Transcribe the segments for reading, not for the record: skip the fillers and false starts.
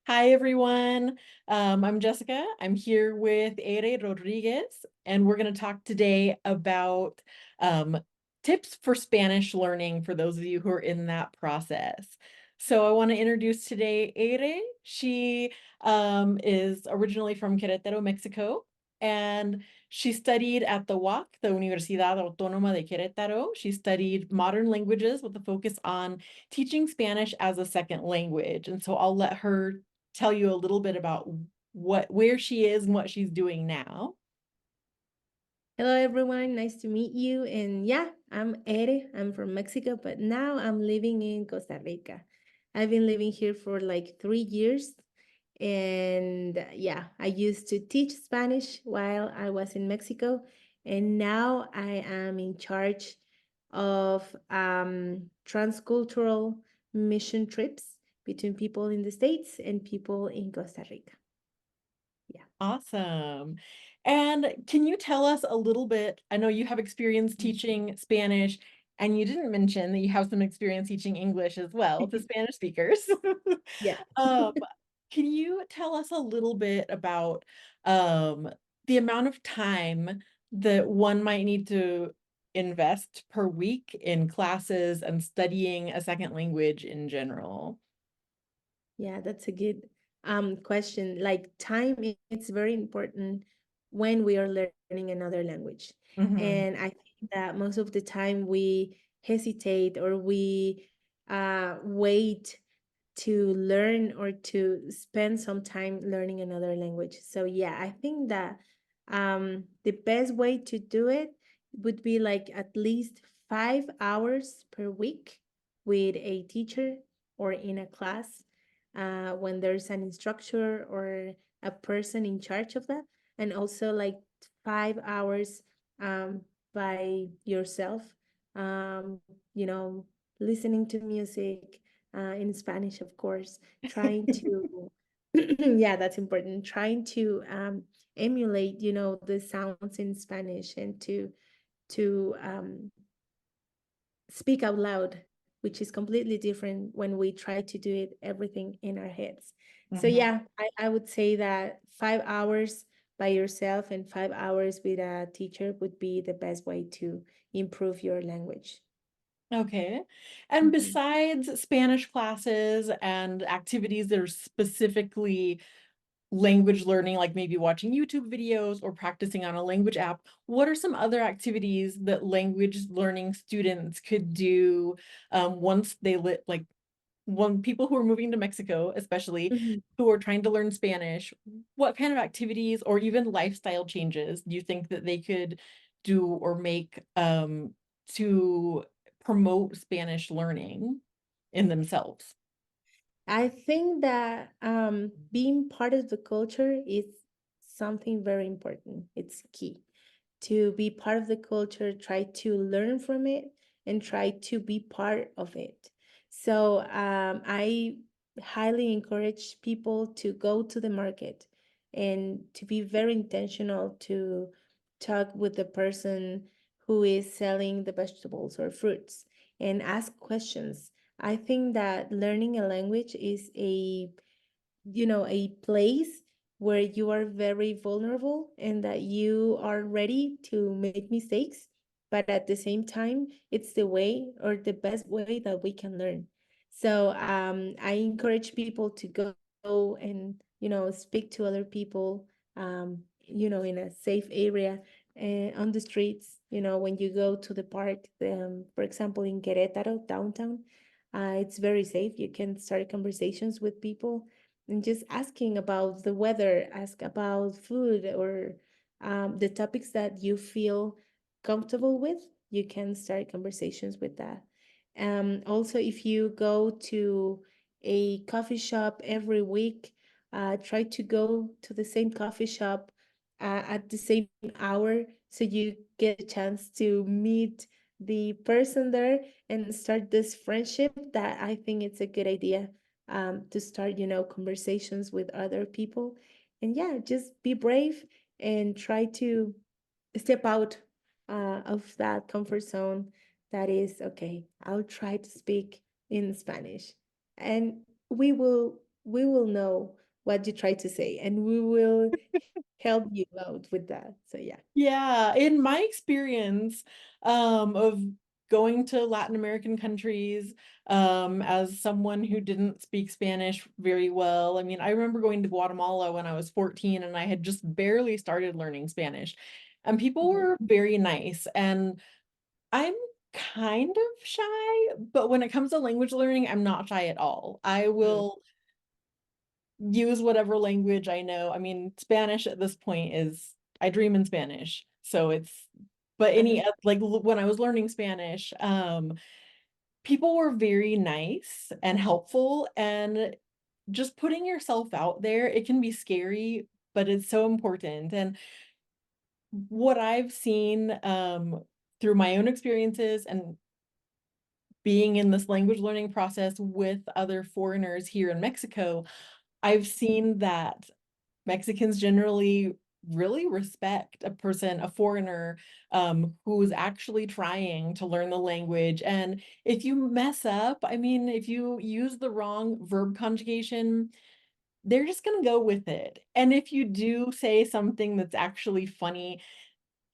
Hi, everyone. I'm Jessica. I'm here with Ere Rodriguez, and we're going to talk today about um, tips for Spanish learning for those of you who are in that process. So I want to introduce today Ere. She is originally from Querétaro, Mexico, and she studied at the UAC, the Universidad Autónoma de Querétaro. She studied modern languages with a focus on teaching Spanish as a second language. And so I'll let her tell you a little bit about where she is and what she's doing now. Hello, everyone. Nice to meet you. And yeah, I'm Ere. I'm from Mexico, but now I'm living in Costa Rica. I've been living here for like 3 years. And yeah, I used to teach Spanish while I was in Mexico. And now I am in charge of transcultural mission trips between people in the States and people in Costa Rica. Yeah. Awesome. And can you tell us a little bit? I know you have experience teaching Spanish, and you didn't mention that you have some experience teaching English as well to Spanish speakers. Yeah. Um, can you tell us a little bit about um, the amount of time that one might need to invest per week in classes and studying a second language in general? Yeah, that's a good question. Like time, it's very important when we are learning another language. Mhm. And I think that most of the time we hesitate or we wait to learn or to spend some time learning another language. So yeah, I think that the best way to do it would be like at least 5 hours per week with a teacher or in a class when there's an instructor or a person in charge of that, and also like 5 hours um, by yourself, um, you know, listening to music in Spanish, of course, trying to, yeah, that's important, trying to emulate, the sounds in Spanish and to speak out loud, which is completely different when we try to do it everything in our heads. So Mhm. yeah, I would say that 5 hours by yourself and 5 hours with a teacher would be the best way to improve your language. Okay. And Mhm. besides Spanish classes and activities that are specifically language learning, like maybe watching YouTube videos or practicing on a language app, what are some other activities that language learning students could do once they like when people who are moving to Mexico, especially Mhm. who are trying to learn Spanish, what kind of activities or even lifestyle changes do you think that they could do or make to promote Spanish learning in themselves? I think that being part of the culture is something very important. It's key to be part of the culture, try to learn from it, and try to be part of it. So I highly encourage people to go to the market and to be very intentional to talk with the person who is selling the vegetables or fruits and ask questions. I think that learning a language is a place where you are very vulnerable and that you are ready to make mistakes, but at the same time it's the way or the best way that we can learn. So I encourage people to go and speak to other people, in a safe area, on the streets, when you go to the park, for example in Querétaro downtown. It's very safe. You can start conversations with people and just asking about the weather, ask about food, or the topics that you feel comfortable with. You can start conversations with that. Also, if you go to a coffee shop every week, try to go to the same coffee shop at the same hour so you get a chance to meet the person there and start this friendship. That I think it's a good idea, to start, conversations with other people. And yeah, just be brave and try to step out of that comfort zone. That is okay. I'll try to speak in Spanish, and we will. we will know what you try to say, and we will help you out with that. So yeah. Yeah, in my experience, of going to Latin American countries, as someone who didn't speak Spanish very well. I mean, I remember going to Guatemala when I was 14 and I had just barely started learning Spanish. And people Mhm. were very nice. And I'm kind of shy, but when it comes to language learning, I'm not shy at all. I Mm. will use whatever language I know. I mean, Spanish at this point is, I dream in Spanish. So it's, but Uh-huh. like when I was learning Spanish, people were very nice and helpful, and just putting yourself out there, it can be scary, but it's so important. And what I've seen, through my own experiences and being in this language learning process with other foreigners here in Mexico, I've seen that Mexicans generally really respect a person, a foreigner, who's actually trying to learn the language. And if you mess up, I mean, if you use the wrong verb conjugation, they're just going to go with it. And if you do say something that's actually funny,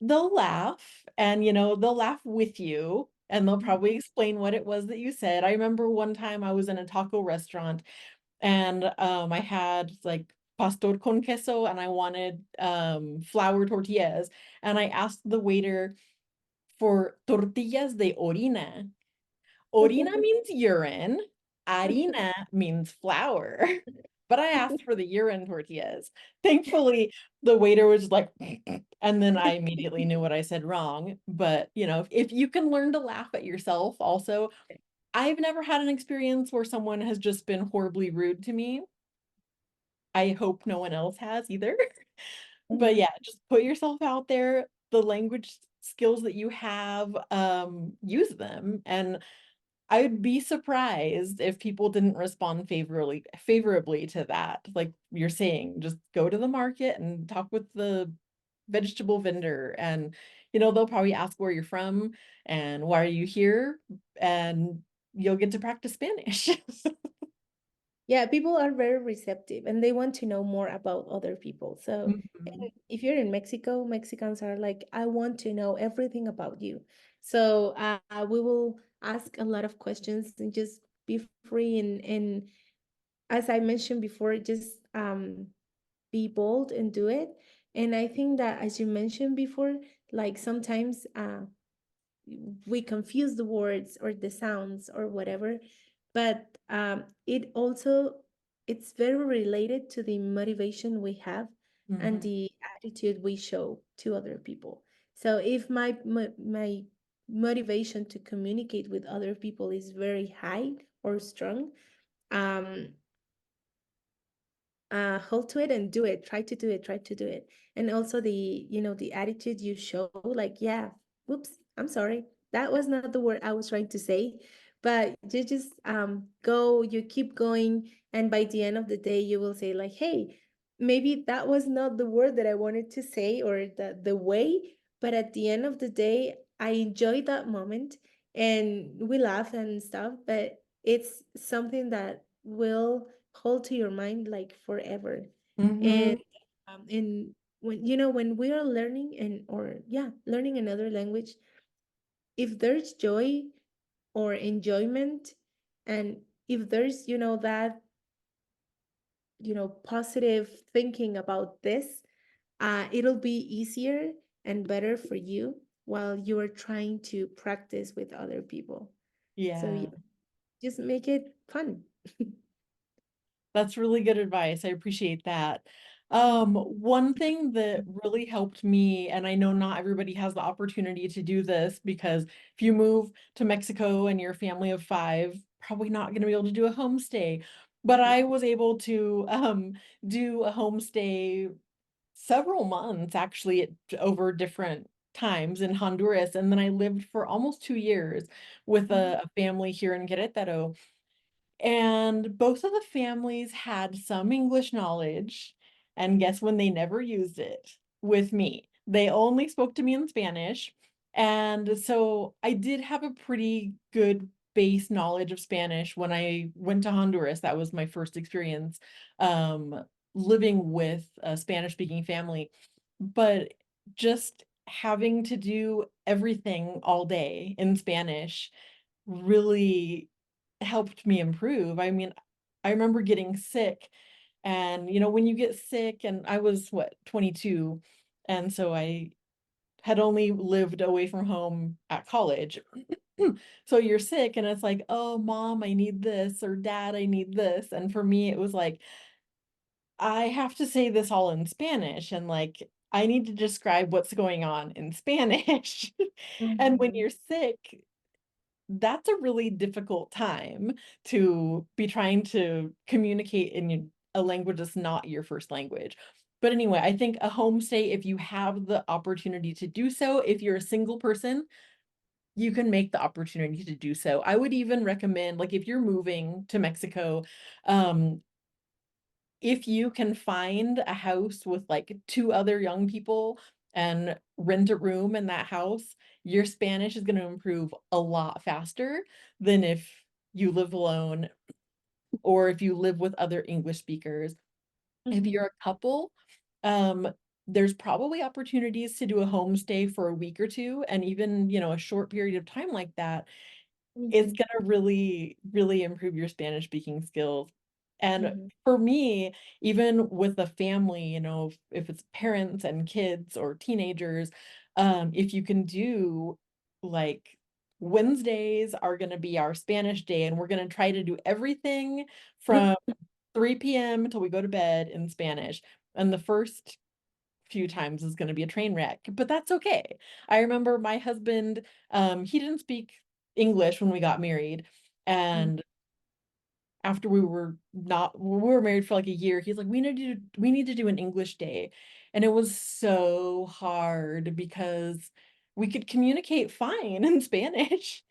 they'll laugh and, they'll laugh with you. And they'll probably explain what it was that you said. I remember one time I was in a taco restaurant and I had like pastor con queso and I wanted flour tortillas. And I asked the waiter for tortillas de orina. Orina means urine, harina means flour. But I asked for the urine tortillas. Thankfully, the waiter was like, and then I immediately knew what I said wrong. But, if you can learn to laugh at yourself also, I've never had an experience where someone has just been horribly rude to me. I hope no one else has either. But Mhm. yeah, just put yourself out there, the language skills that you have, use them. And I'd be surprised if people didn't respond favorably to that. Like you're saying, just go to the market and talk with the vegetable vendor and they'll probably ask where you're from and why are you here, and you'll get to practice Spanish. Yeah, people are very receptive and they want to know more about other people. So, Mhm. and if you're in Mexico, Mexicans are like, I want to know everything about you. So, we will ask a lot of questions and just be free. And as I mentioned before, just be bold and do it. And I think that, as you mentioned before, like sometimes we confuse the words or the sounds or whatever, but it's very related to the motivation we have and Mhm. the attitude we show to other people. So if my motivation to communicate with other people is very high or strong, um hold to it and do it, try to do it. And also the attitude you show, like, yeah, whoops, I'm sorry, that was not the word I was trying to say, but you just you keep going, and by the end of the day you will say like, hey, maybe that was not the word that I wanted to say, or the way, but at the end of the day I enjoyed that moment, and we laugh and stuff, but it's something that will hold to your mind like forever. And Mhm. and when we are learning, and or yeah, learning another language, if there's joy or enjoyment, and if there's that positive thinking about this, it'll be easier and better for you while you are trying to practice with other people. So Yeah. yeah, just make it fun. That's really good advice. I appreciate that. One thing that really helped me, and I know not everybody has the opportunity to do this because if you move to Mexico and you're a family of five, probably not going to be able to do a homestay. But I was able to do a homestay several months actually over different times in Honduras. And then I lived for almost 2 years with Mhm. a family here in Querétaro. And both of the families had some English knowledge. And guess when they never used it with me? They only spoke to me in Spanish. And so I did have a pretty good base knowledge of Spanish when I went to Honduras. That was my first experience um, living with a Spanish speaking family. But just having to do everything all day in Spanish really helped me improve. I mean, I remember getting sick, and when you get sick, and I was what, 22, and so I had only lived away from home at college. So you're sick and it's like, "Oh, mom, I need this," or "Dad, I need this." And for me, it was like, I have to say this all in Spanish, and like I need to describe what's going on in Spanish. And when Mhm. you're sick, that's a really difficult time to be trying to communicate in a language that's not your first language. But anyway, I think a homestay, if you have the opportunity to do so, if you're a single person, you can make the opportunity to do so. I would even recommend, like, if you're moving to Mexico, um, if you can find a house with like two other young people and rent a room in that house, your Spanish is going to improve a lot faster than if you live alone or if you live with other English speakers. If you're Mhm. a couple, um, there's probably opportunities to do a homestay for a week or two, and even, a short period of time like that, it's Mhm. gonna really, really improve your Spanish speaking skills. And Mhm. for me, even with a family, if it's parents and kids or teenagers, if you can do like Wednesdays are gonna be our Spanish day, and we're gonna try to do everything from 3 p.m. until we go to bed in Spanish. And the first few times is going to be a train wreck, but that's okay. I remember my husband, he didn't speak English when we got married. Mhm. And after we were married for like a year, he's like, we need to do an English day. And it was so hard because we could communicate fine in Spanish.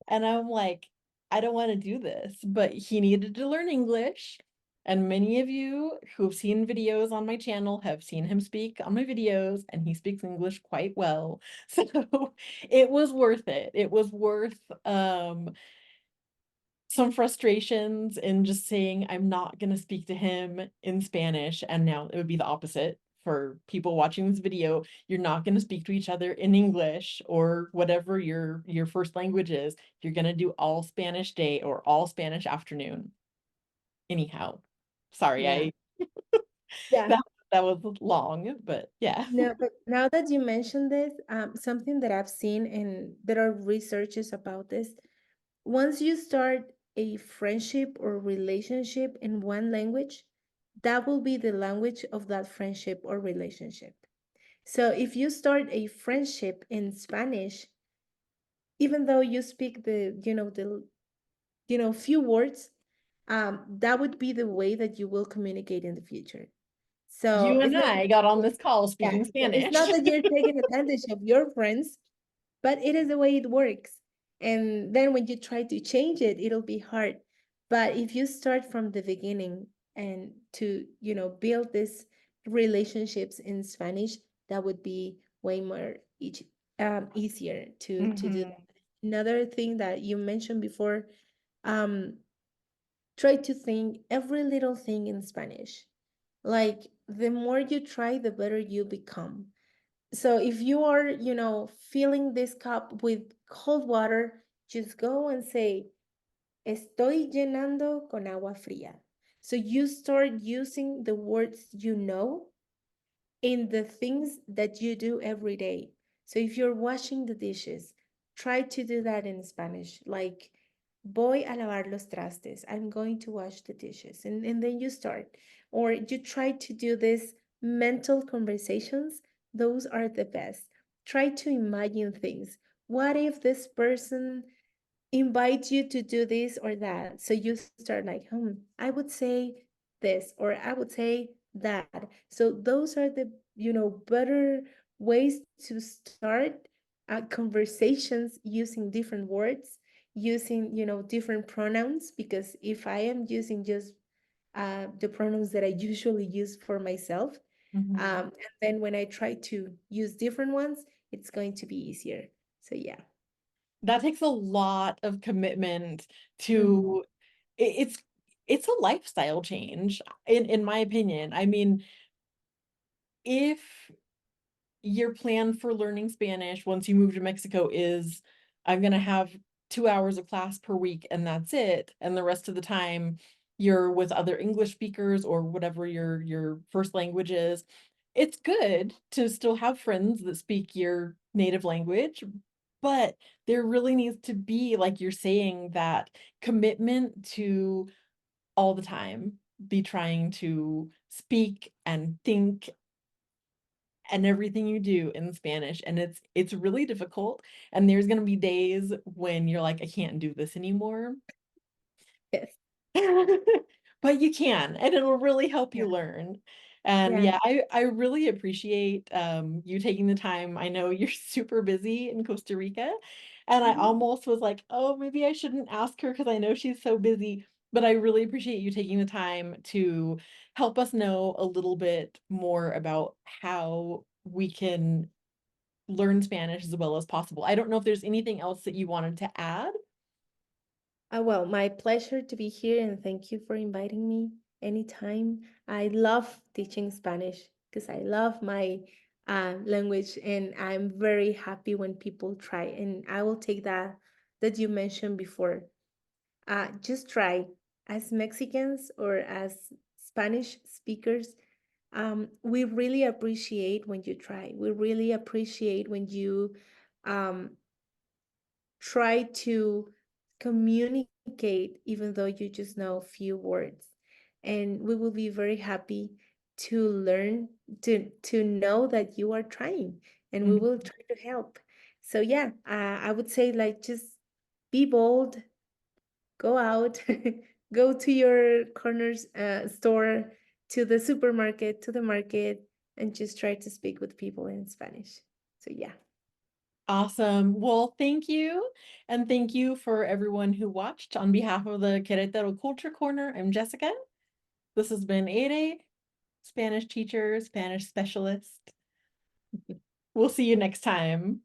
And I'm like, I don't want to do this, but he needed to learn English. And many of you who have seen videos on my channel have seen him speak on my videos, and he speaks English quite well. So it was worth it. It was worth some frustrations in just saying I'm not going to speak to him in Spanish. And now it would be the opposite for people watching this video. You're not going to speak to each other in English or whatever your first language is. You're going to do all Spanish day or all Spanish afternoon. Anyhow, sorry, Yeah. I Yeah. that that was long, but yeah. No, but now that you mentioned this, something that I've seen, and there are researches about this, once you start a friendship or relationship in one language, that will be the language of that friendship or relationship. So if you start a friendship in Spanish, even though you speak the few words, that would be the way that you will communicate in the future. So You it's and not, I got on this call yeah, speaking so it's Spanish. not that you're taking advantage of your friends, but it is the way it works. And then when you try to change it, it'll be hard. But if you start from the beginning and to, build these relationships in Spanish, that would be way more easier to do Mhm. that. Another thing that you mentioned before, um, try to think every little thing in Spanish. Like the more you try, the better you become. So if you are, filling this cup with cold water, just go and say, estoy llenando con agua fría. So you start using the words you know in the things that you do every day. So if you're washing the dishes, try to do that in Spanish, like voy a lavar los trastes. I'm going to wash the dishes. And then you start. Or you try to do this mental conversations. Those are the best. Try to imagine things. What if this person invite you to do this or that? So you start like, I would say this, or I would say that. So those are the, better ways to start conversations using different words, using, different pronouns, because if I am using just the pronouns that I usually use for myself, Mhm. and then when I try to use different ones, it's going to be easier. So yeah. that takes a lot of commitment Mhm. to it's it's a lifestyle change in my opinion. I mean, if your plan for learning Spanish once you move to Mexico is, I'm gonna have 2 hours of class per week and that's it, and the rest of the time you're with other English speakers or whatever your first language is. It's good to still have friends that speak your native language, but there really needs to be, like you're saying, that commitment to all the time be trying to speak and think and everything you do in Spanish, and it's really difficult, and there's gonna be days when you're like, "I can't do this anymore." Yes. But you can, and it'll really help you Yeah. learn. And Yeah. yeah, I really appreciate, you taking the time. I know you're super busy in Costa Rica, and I Mhm. almost was like, "Oh, maybe I shouldn't ask her because I know she's so busy." But I really appreciate you taking the time to help us know a little bit more about how we can learn Spanish as well as possible. I don't know if there's anything else that you wanted to add? Well, my pleasure to be here and thank you for inviting me anytime. I love teaching Spanish because I love my language and I'm very happy when people try. And I will take that you mentioned before. Just try. As Mexicans or as Spanish speakers, we really appreciate when you try. We really appreciate when you um, try to communicate even though you just know a few words, and we will be very happy to learn, to know that you are trying, and we will Mhm. try to help. So yeah, I would say like just be bold, go out, go to your corners store, to the supermarket, to the market, and just try to speak with people in Spanish. So yeah. Awesome. Well, thank you. And thank you for everyone who watched. On behalf of the Querétaro Culture Corner, I'm Jessica. This has been Ere, Spanish teacher, Spanish specialist. We'll see you next time.